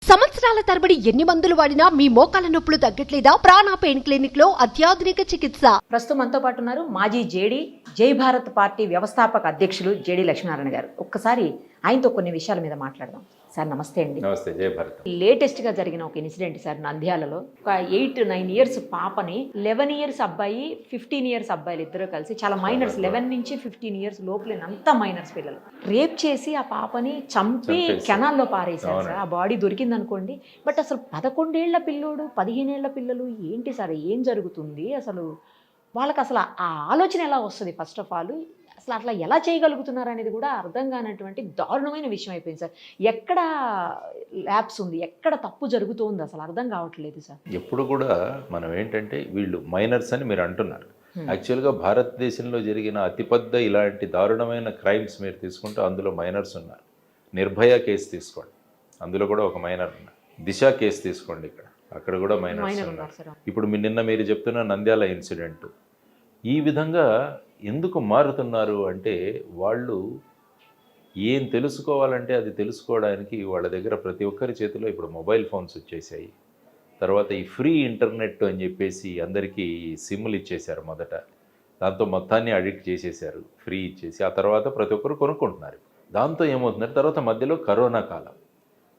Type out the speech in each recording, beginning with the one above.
సంవత్సరాల తరబడి ఎన్ని మందులు వాడినా మీ మోకాల నొప్పులు తగ్గట్లేదా? ప్రాణ పెయిన్ క్లినిక్ లో అత్యాధునిక చికిత్స. ప్రస్తుతం మనతో పాటు ఉన్నారు మాజీ జేడీ జై భారత్ పార్టీ వ్యవస్థాపక అధ్యక్షులు జేడీ లక్ష్మీనారాయణ గారు. ఒక్కసారి ఆయనతో కొన్ని విషయాల మీద మాట్లాడదాం. సార్ నమస్తే అండి. నమస్తే. జై భారత్. లేటెస్ట్ గా జరిగిన ఒక ఇన్సిడెంట్ సార్, నంద్యాలలో ఒక 8-9 ఇయర్స్ పాపని 11 ఇయర్స్ అబ్బాయి 15 ఇయర్స్ అబ్బాయిలు ఇద్దరు కలిసి, చాలా మైనర్స్ 11 నుంచి 15 ఇయర్స్ లోపలే అంతా మైనర్స్ పిల్లలు, రేప్ చేసి ఆ పాపని చంపి కెనాల్లో పారేశారు సార్. ఆ బాడీ దొరికింది అనుకోండి, బట్ అసలు 11 ఏళ్ల పిల్లోడు 15 ఏళ్ల పిల్లలు ఏంటి సార్, ఏం జరుగుతుంది అసలు? వాళ్ళకి అసలు ఆ ఆలోచన ఎలా వస్తుంది? ఫస్ట్ ఆఫ్ ఆల్ అసలు అట్లా ఎలా చేయగలుగుతున్నారు అనేది కూడా అర్థం కానటువంటి దారుణమైన విషయం అయిపోయింది సార్. ఎక్కడ ల్యాబ్స్ ఉంది, ఎక్కడ తప్పు జరుగుతోంది అసలు అర్థం కావట్లేదు సార్. ఎప్పుడు కూడా మనం ఏంటంటే వీళ్ళు మైనర్స్ అని మీరు అంటున్నారు. యాక్చువల్గా భారతదేశంలో జరిగిన అతిపెద్ద ఇలాంటి దారుణమైన క్రైమ్స్ మీరు తీసుకుంటే అందులో మైనర్స్ ఉన్నారు. నిర్భయ కేసు తీసుకోండి, అందులో కూడా ఒక మైనర్ ఉన్నారు. దిశ కేసు తీసుకోండి, అక్కడ కూడా మైనర్స్ ఉన్నారు. ఇప్పుడు నిన్న మీరు చెప్తున్న నంద్యాల ఇన్సిడెంట్, ఈ విధంగా ఎందుకు మారుతున్నారు అంటే వాళ్ళు ఏం తెలుసుకోవాలంటే అది తెలుసుకోవడానికి వాళ్ళ దగ్గర ప్రతి ఒక్కరి చేతిలో ఇప్పుడు మొబైల్ ఫోన్స్ వచ్చేసాయి. తర్వాత ఈ ఫ్రీ ఇంటర్నెట్ అని చెప్పేసి అందరికీ సిమ్లు ఇచ్చేశారు మొదట. దాంతో మొత్తాన్ని అడిక్ట్ చేసేసారు, ఫ్రీ ఇచ్చేసి. ఆ తర్వాత ప్రతి ఒక్కరు కొనుక్కుంటున్నారు. దాంతో ఏమవుతుందంటే తర్వాత మధ్యలో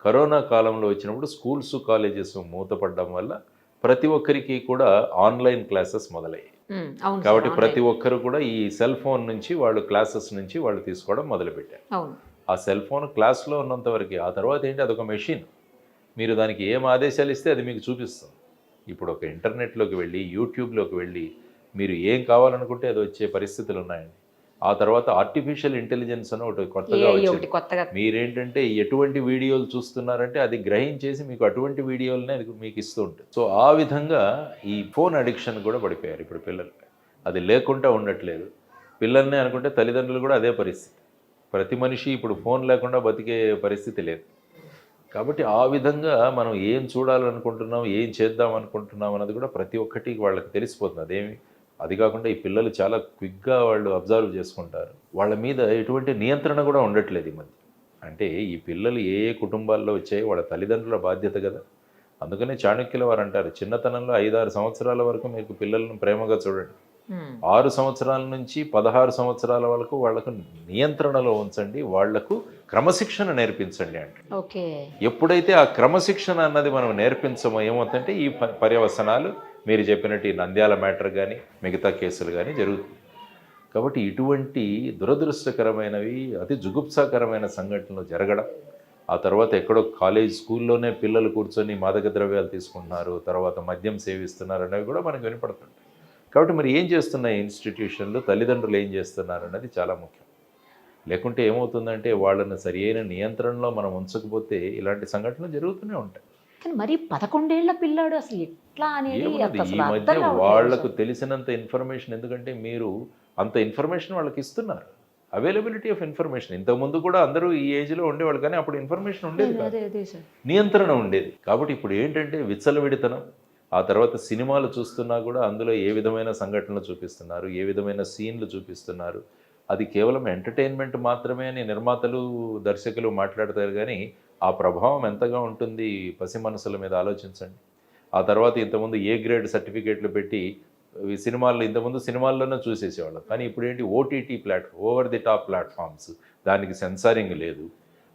కరోనా కాలంలో వచ్చినప్పుడు స్కూల్స్ కాలేజెస్ మూతపడడం వల్ల ప్రతి ఒక్కరికి కూడా ఆన్లైన్ క్లాసెస్ మొదలయ్యాయి. కాబట్టి ప్రతి ఒక్కరు కూడా ఈ సెల్ ఫోన్ నుంచి వాళ్ళు క్లాసెస్ నుంచి వాళ్ళు తీసుకోవడం మొదలుపెట్టారు. ఆ సెల్ ఫోన్ క్లాస్లో ఉన్నంత వరకు, ఆ తర్వాత ఏంటి, అదొక మెషిన్. మీరు దానికి ఏం ఆదేశాలు ఇస్తే అది మీకు చూపిస్తుంది. ఇప్పుడు ఒక ఇంటర్నెట్లోకి వెళ్ళి యూట్యూబ్లోకి వెళ్ళి మీరు ఏం కావాలనుకుంటే అది వచ్చే పరిస్థితులు ఉన్నాయండి. ఆ తర్వాత ఆర్టిఫిషియల్ ఇంటెలిజెన్స్ అని ఒకటి కొత్తగా వచ్చింది. మీరేంటంటే ఎటువంటి వీడియోలు చూస్తున్నారంటే అది గ్రహించేసి మీకు అటువంటి వీడియోలనే మీకు ఇస్తూ ఉంటుంది. సో ఆ విధంగా ఈ ఫోన్ అడిక్షన్ కూడా పడిపోయారు ఇప్పుడు పిల్లలు. అది లేకుండా ఉండట్లేదు. పిల్లల్ని అనుకుంటే తల్లిదండ్రులు కూడా అదే పరిస్థితి. ప్రతి మనిషి ఇప్పుడు ఫోన్ లేకుండా బతికే పరిస్థితి లేదు. కాబట్టి ఆ విధంగా మనం ఏం చూడాలనుకుంటున్నాం, ఏం చేద్దాం అనుకుంటున్నాం అన్నది కూడా ప్రతి ఒక్కటి వాళ్ళకి తెలిసిపోతుంది. అది కాకుండా ఈ పిల్లలు చాలా క్విక్గా వాళ్ళు అబ్జర్వ్ చేసుకుంటారు. వాళ్ళ మీద ఎటువంటి నియంత్రణ కూడా ఉండట్లేదు ఈ మధ్య. అంటే ఈ పిల్లలు ఏ కుటుంబాల్లో వచ్చాయో వాళ్ళ తల్లిదండ్రుల బాధ్యత కదా. అందుకనే చాణక్యుల వారు అంటారు, చిన్నతనంలో 5-6 సంవత్సరాల వరకు మీకు పిల్లలను ప్రేమగా చూడండి, 6 సంవత్సరాల నుంచి 16 సంవత్సరాల వరకు వాళ్లకు నియంత్రణలో ఉంచండి, వాళ్లకు క్రమశిక్షణ నేర్పించండి అంటే. ఎప్పుడైతే ఆ క్రమశిక్షణ అన్నది మనం నేర్పించమో ఏమవుతుందంటే ఈ పర్యవసనాలు మీరు చెప్పినట్టు ఈ నంద్యాల మ్యాటర్ కానీ మిగతా కేసులు కానీ జరుగుతుంది. కాబట్టి ఇటువంటి దురదృష్టకరమైనవి, అతి జుగుప్సాకరమైన సంఘటనలు జరగడం, ఆ తర్వాత ఎక్కడో స్కూల్లోనే పిల్లలు కూర్చొని మాదక ద్రవ్యాలు తీసుకుంటున్నారు, తర్వాత మద్యం సేవిస్తున్నారు అనేవి కూడా మనకు వినపడుతుంటాయి. కాబట్టి మరి ఏం చేస్తున్నాయి ఇన్స్టిట్యూషన్లు, తల్లిదండ్రులు ఏం చేస్తున్నారు అన్నది చాలా ముఖ్యం. లేకుంటే ఏమవుతుందంటే వాళ్ళని సరి అయిన నియంత్రణలో మనం ఉంచకపోతే ఇలాంటి సంఘటనలు జరుగుతూనే ఉంటాయి. కానీ మరి 11 ఏళ్ల పిల్లాడు అసలు ఎట్లా అనేది ఈ మధ్య వాళ్లకు తెలిసినంత ఇన్ఫర్మేషన్, ఎందుకంటే మీరు అంత ఇన్ఫర్మేషన్ వాళ్ళకి ఇస్తున్నారు, అవైలబిలిటీ ఆఫ్ ఇన్ఫర్మేషన్. ఇంతకుముందు కూడా అందరూ ఈ ఏజ్లో ఉండేవాళ్ళు, కానీ అప్పుడు ఇన్ఫర్మేషన్ ఉండేది కాదు, నియంత్రణ ఉండేది. కాబట్టి ఇప్పుడు ఏంటంటే విచ్చలవిడితనం. ఆ తర్వాత సినిమాలు చూస్తున్నా కూడా అందులో ఏ విధమైన సంఘటనలు చూపిస్తున్నారు, ఏ విధమైన సీన్లు చూపిస్తున్నారు. అది కేవలం ఎంటర్టైన్మెంట్ మాత్రమే అని నిర్మాతలు దర్శకులు మాట్లాడతారు, కానీ ఆ ప్రభావం ఎంతగా ఉంటుంది పసి మనసుల మీద ఆలోచించండి. ఆ తర్వాత ఇంతకుముందు ఏ గ్రేడ్ సర్టిఫికేట్లు పెట్టి ఈ సినిమాల్లో, ఇంతకుముందు సినిమాల్లోనే చూసేసేవాళ్ళం, కానీ ఇప్పుడు ఏంటి OTT platform, over the top platforms, దానికి సెన్సారింగ్ లేదు.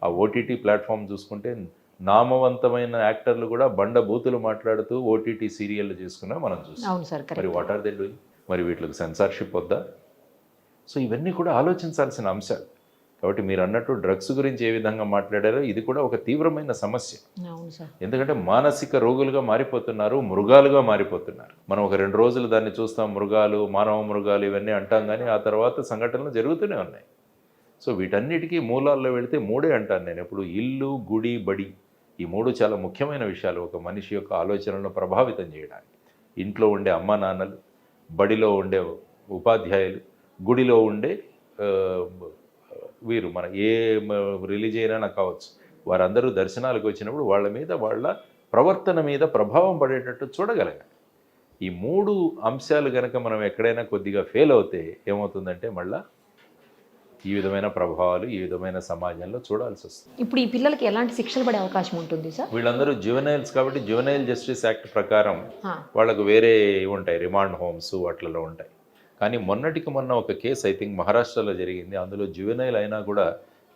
ఆ ఓటీటీ ప్లాట్ఫామ్ చూసుకుంటే నామవంతమైన యాక్టర్లు కూడా బండ బూతులు మాట్లాడుతూ ఓటీటీ సీరియళ్ళు చేసుకున్నా మనం చూస్తాం. మరి వాట్ ఆర్ దే డూయింగ్? మరి వీటికి సెన్సార్షిప్ వద్దా? సో ఇవన్నీ కూడా ఆలోచించాల్సిన అంశాలు. కాబట్టి మీరు అన్నట్టు డ్రగ్స్ గురించి ఏ విధంగా మాట్లాడారో ఇది కూడా ఒక తీవ్రమైన సమస్య. ఎందుకంటే మానసిక రోగులుగా మారిపోతున్నారు, మృగాలుగా మారిపోతున్నారు. మనం ఒక 2 రోజులు దాన్ని చూస్తాం, మృగాలు, మానవ మృగాలు ఇవన్నీ అంటాం, కానీ ఆ తర్వాత సంఘటనలు జరుగుతూనే ఉన్నాయి. సో వీటన్నిటికీ మూలాల్లో వెళితే 3 అంటాను నేను ఎప్పుడు: ఇల్లు, గుడి, బడి. ఈ 3 చాలా ముఖ్యమైన విషయాలు ఒక మనిషి యొక్క ఆలోచనలను ప్రభావితం చేయడానికి. ఇంట్లో ఉండే అమ్మా నాన్నలు, బడిలో ఉండే ఉపాధ్యాయులు, గుడిలో ఉండే వీరు, మన ఏ రిలీజియన్ అయినా కావచ్చు, వారందరూ దర్శనాలకు వచ్చినప్పుడు వాళ్ళ మీద, వాళ్ళ ప్రవర్తన మీద ప్రభావం పడేటట్టు చూడగలగాలి. ఈ 3 అంశాలు కనుక మనం ఎక్కడైనా కొద్దిగా ఫెయిల్ అవుతే ఏమవుతుందంటే మళ్ళీ ఈ విధమైన ప్రభావాలు ఈ విధమైన సమాజంలో చూడాల్సి వస్తుంది. ఇప్పుడు ఈ పిల్లలకి ఎలాంటి శిక్షలు పడే అవకాశం ఉంటుంది సార్? వీళ్ళందరూ జువెనైల్స్ కాబట్టి జువెనైల్ జస్టిస్ యాక్ట్ ప్రకారం హా. వాళ్ళకు వేరే ఉంటాయి, రిమాండ్ హోమ్స్ వాటిలలో ఉంటాయి. కానీ మొన్నటికి మొన్న ఒక కేసు ఐ థింక్ మహారాష్ట్రలో జరిగింది. అందులో జువెనైల్ అయినా కూడా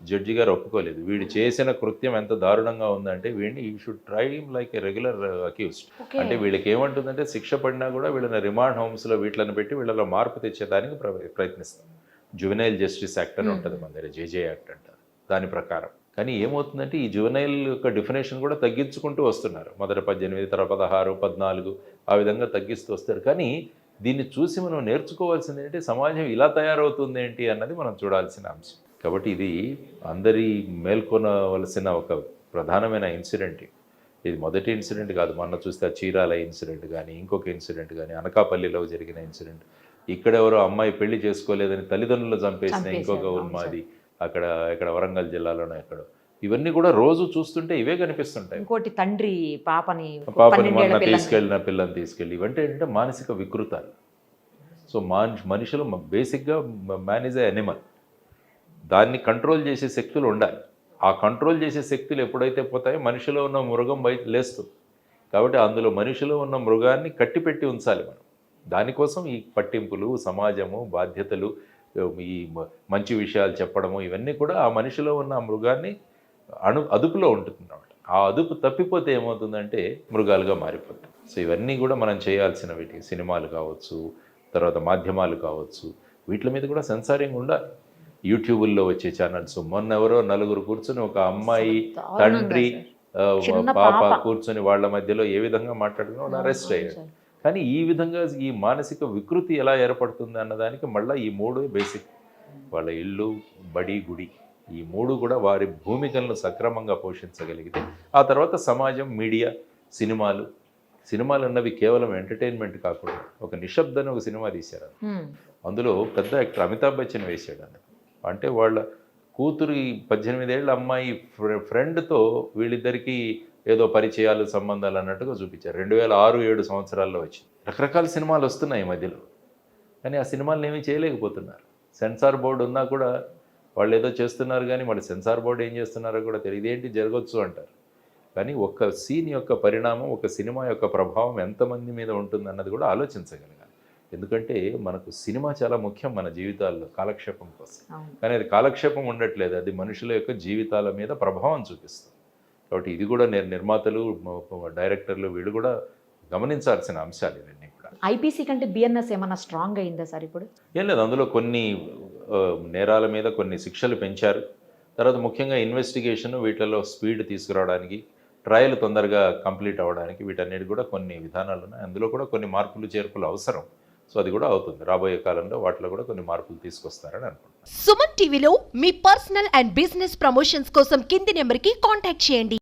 జడ్జి గారు ఒప్పుకోలేదు. వీడు చేసిన కృత్యం ఎంత దారుణంగా ఉందంటే వీడిని ఈ should try like A regular accused. Okay. అంటే వీళ్ళకి ఏమంటుందంటే శిక్ష పడినా కూడా వీళ్ళని రిమాండ్ హోమ్స్లో వీటిని పెట్టి వీళ్ళలో మార్పు తెచ్చేదానికి ప్రయత్నిస్తాం. జువెనైల్ జస్టిస్ యాక్ట్ అని ఉంటుంది మన దగ్గర, జేజే యాక్ట్ అంటారు దాని ప్రకారం. కానీ ఏమవుతుందంటే ఈ జువెనైల్ యొక్క డెఫినేషన్ కూడా తగ్గించుకుంటూ వస్తున్నారు. మొదట 18, తర్వాత 16, 14 ఆ విధంగా తగ్గిస్తూ వస్తారు. కానీ దీన్ని చూసి మనం నేర్చుకోవాల్సింది ఏంటి, సమాజం ఇలా తయారవుతుంది ఏంటి అన్నది మనం చూడాల్సిన అంశం. కాబట్టి ఇది అందరి మేల్కొనవలసిన ఒక ప్రధానమైన ఇన్సిడెంట్. ఇది మొదటి ఇన్సిడెంట్ కాదు. మొన్న చూస్తే చీరాల ఇన్సిడెంట్ కానీ, ఇంకొక ఇన్సిడెంట్ కానీ, అనకాపల్లిలో జరిగిన ఇన్సిడెంట్, ఇక్కడ ఎవరో అమ్మాయి పెళ్లి చేసుకోలేదని తల్లిదండ్రులు చంపేసిన ఇంకొక ఉన్మాది అక్కడ వరంగల్ జిల్లాలోనే ఎక్కడో. ఇవన్నీ కూడా రోజు చూస్తుంటే ఇవే కనిపిస్తుంటాయి. ఇంకోటి తండ్రి పాపని మొన్న తీసుకెళ్ళిన పిల్లని తీసుకెళ్ళి, ఇవంటే ఏంటంటే మానసిక వికృతాలు. సో మనుషులు బేసిక్గా మ్యాన్ ఈజ్ ఎ అనిమల్. దాన్ని కంట్రోల్ చేసే శక్తులు ఉండాలి. ఆ కంట్రోల్ చేసే శక్తులు ఎప్పుడైతే పోతాయో మనిషిలో ఉన్న మృగం బయట లేస్తుంది. కాబట్టి అందులో మనిషిలో ఉన్న మృగాన్ని కట్టిపెట్టి ఉంచాలి మనం. దానికోసం ఈ పట్టింపులు, సమాజము, బాధ్యతలు, ఈ మంచి విషయాలు చెప్పడము, ఇవన్నీ కూడా ఆ మనిషిలో ఉన్న మృగాన్ని అదుపులో ఉంటుంది అన్నమాట. ఆ అదుపు తప్పిపోతే ఏమవుతుందంటే మృగాలుగా మారిపోతుంది. సో ఇవన్నీ కూడా మనం చేయాల్సిన వీటి సినిమాలు కావచ్చు, తర్వాత మాధ్యమాలు కావచ్చు, వీటి మీద కూడా సెన్సారింగ్ ఉండాలి. యూట్యూబుల్లో వచ్చే ఛానల్స్, మొన్న ఎవరో నలుగురు కూర్చొని ఒక అమ్మాయి, తండ్రి, పాప కూర్చొని వాళ్ళ మధ్యలో ఏ విధంగా మాట్లాడుకున్నా వాళ్ళు అరెస్ట్ అయ్యారు. కానీ ఈ విధంగా ఈ మానసిక వికృతి ఎలా ఏర్పడుతుంది అన్నదానికి మళ్ళీ ఈ 3 బేసిక్. వాళ్ళ ఇల్లు, బడి, గుడి, ఈ 3 కూడా వారి భూమికలను సక్రమంగా పోషించగలిగితే ఆ తర్వాత సమాజం, మీడియా, సినిమాలు అన్నవి కేవలం ఎంటర్టైన్మెంట్ కాకుండా ఒక నిశ్శబ్ద అని ఒక సినిమా తీశారు. అందులో పెద్ద యాక్టర్ అమితాబ్ బచ్చన్ వేశాడు. అంటే వాళ్ళ కూతురు 18 ఏళ్ళ అమ్మాయి ఫ్రెండ్తో వీళ్ళిద్దరికీ ఏదో పరిచయాలు, సంబంధాలు అన్నట్టుగా చూపించారు. 2006-7 సంవత్సరాల్లో వచ్చి రకరకాల సినిమాలు వస్తున్నాయి ఈ మధ్యలో. కానీ ఆ సినిమాలను ఏమీ చేయలేకపోతున్నారు. సెన్సార్ బోర్డు ఉన్నా కూడా వాళ్ళు ఏదో చేస్తున్నారు, కానీ వాళ్ళు సెన్సార్ బోర్డు ఏం చేస్తున్నారో కూడా తెలియదు. ఏంటి జరగవచ్చు అంటారు. కానీ ఒక సీన్ యొక్క పరిణామం, ఒక సినిమా యొక్క ప్రభావం ఎంతమంది మీద ఉంటుంది అన్నది కూడా ఆలోచించగలగాలి. ఎందుకంటే మనకు సినిమా చాలా ముఖ్యం మన జీవితాల్లో కాలక్షేపం కోసం. కానీ అది కాలక్షేపం ఉండట్లేదు, అది మనుషుల యొక్క జీవితాల మీద ప్రభావం చూపిస్తుంది. కాబట్టి ఇది కూడా నిర్మాతలు, డైరెక్టర్లు వీళ్ళు కూడా గమనించాల్సిన అంశాలు ఇవన్నీ కూడా. ఐపీసీ కంటే బిఎన్ఎస్ ఏమన్నా స్ట్రాంగ్ అయిందా సార్ ఇప్పుడు? ఏం లేదు, అందులో కొన్ని నేరాల మీద కొన్ని శిక్షలు పెంచారు. తర్వాత ముఖ్యంగా ఇన్వెస్టిగేషన్, వీటిలో స్పీడ్ తీసుకురావడానికి, ట్రయల్ తొందరగా కంప్లీట్ అవ్వడానికి, వీటన్నిటి కూడా కొన్ని విధానాలు ఉన్నాయి. అందులో కూడా కొన్ని మార్పులు చేర్పులు అవసరం. సో అది కూడా అవుతుంది. రాబోయే కాలంలో వాటిలో కూడా కొన్ని మార్పులు తీసుకొస్తారని అనుకుంటున్నాను. సుమన్ టీవీలో మీ పర్సనల్ అండ్ బిజినెస్ ప్రమోషన్స్ కోసం కింది నెంబర్కి కాంటాక్ట్ చేయండి.